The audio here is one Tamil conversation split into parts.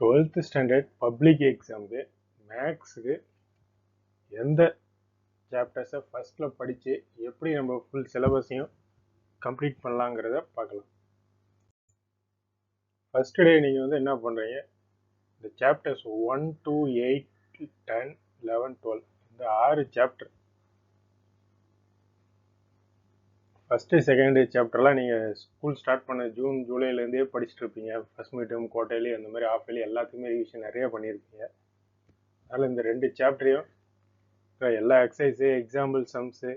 12th ஸ்டாண்டர்ட் பப்ளிக் எக்ஸாமுக்கு மேக்ஸுக்கு எந்த சாப்டர்ஸை ஃபஸ்ட்டில் படித்து எப்படி நம்ம ஃபுல் சிலபஸையும் கம்ப்ளீட் பண்ணலாங்கிறத பார்க்கலாம். ஃபஸ்ட்டு டே நீங்கள் வந்து என்ன பண்ணுறீங்க, இந்த சாப்டர்ஸ் 1 to 8 10 11 12 இந்த 6 சாப்டர் ஃபஸ்ட்டு செகண்டு சாப்டர்லாம் நீங்கள் ஸ்கூல் ஸ்டார்ட் பண்ண ஜூன் ஜூலைலேருந்தே படிச்சுட்டு இருப்பீங்க. ஃபஸ்ட் மிட் டேர்ம் குவார்டர்லி அந்த மாதிரி ஆஃப் இயர்லி எல்லாத்துக்குமே ரிவிஷன் நிறைய பண்ணியிருப்பீங்க. அதனால் இந்த 2 சாப்டரையும் எல்லா எக்ஸசைஸு எக்ஸாம்பிள் சம்ஸு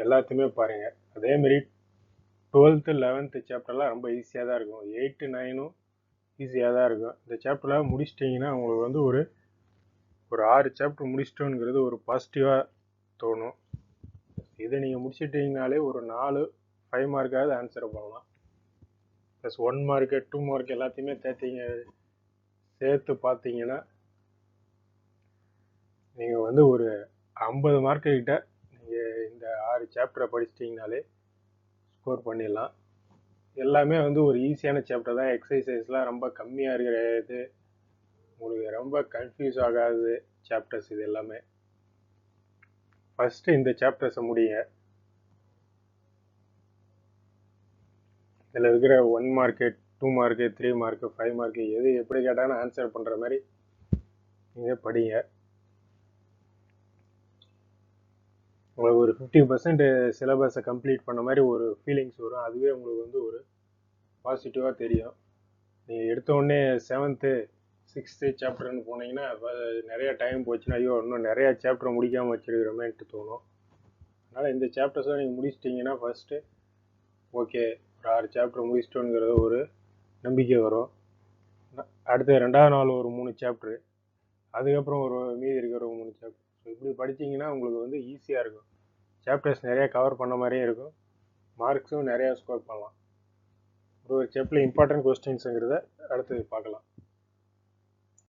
எல்லாத்தையுமே பாருங்கள். அதேமாரி 12th 11th சாப்டர்லாம் ரொம்ப ஈஸியாக தான் இருக்கும். 8 9 ஈஸியாக தான் இருக்கும். இந்த சாப்டர்லாம் முடிச்சிட்டிங்கன்னா உங்களுக்கு வந்து ஒரு 6 சாப்டர் முடிச்சிட்டோங்கிறது ஒரு பாசிட்டிவாக தோணும். இதை நீங்கள் முடிச்சிட்டிங்கனாலே ஒரு 5 மார்க்காவது ஆன்சரை பண்ணலாம். ப்ளஸ் 1 மார்க்கு 2 மார்க் எல்லாத்தையுமே சேர்த்து பார்த்தீங்கன்னா நீங்கள் வந்து ஒரு 50 மார்க்கு கிட்ட நீங்கள் இந்த 6 சாப்டரை படிச்சிட்டிங்கனாலே ஸ்கோர் பண்ணிடலாம். எல்லாமே வந்து ஒரு ஈஸியான சாப்டர் தான். எக்ஸசைஸ்லாம் ரொம்ப கம்மியாக இருக்கிற இது, உங்களுக்கு ரொம்ப கன்ஃபியூஸ் ஆகாது சாப்டர்ஸ் இது எல்லாமே. ஃபஸ்ட்டு இந்த சாப்டர்ஸை முடிங்க. இதில் இருக்கிற 1 மார்க்கு 2 மார்க்கு 3 மார்க்கு 5 மார்க்கு எது எப்படி கேட்டாலும் ஆன்சர் பண்ணுற மாதிரி நீங்கள் படிங்க. உங்களுக்கு ஒரு 50% சிலபஸை கம்ப்ளீட் பண்ண மாதிரி ஒரு ஃபீலிங்ஸ் வரும். அதுவே உங்களுக்கு வந்து ஒரு பாசிட்டிவாக தெரியும். நீங்கள் எடுத்தோடனே 7th 6th சாப்டர்னு போனீங்கன்னா நிறைய டைம் போச்சுன்னா ஐயோ இன்னும் நிறையா சாப்டர் முடிக்காமல் வச்சுருக்கிறோமேன்ட்டு தோணும். அதனால் இந்த சாப்டர்ஸை நீங்கள் முடிச்சிட்டிங்கன்னா ஃபஸ்ட்டு ஓகே ஒரு 6 சாப்டர் முடிச்சிட்டோங்கிறது ஒரு நம்பிக்கை வரும். அடுத்து 2வது நாள் ஒரு 3 சாப்டரு, அதுக்கப்புறம் ஒரு மீதி இருக்கிற ஒரு 3 சாப்டர். ஸோ இப்படி படிச்சிங்கன்னா உங்களுக்கு வந்து ஈஸியாக இருக்கும். சாப்டர்ஸ் நிறையா கவர் பண்ண மாதிரியே இருக்கும். மார்க்ஸும் நிறையா ஸ்கோர் பண்ணலாம். ஒரு சாப்டரில் இம்பார்ட்டன்ட் கொஸ்டின்ஸுங்கிறத அடுத்து பார்க்கலாம்.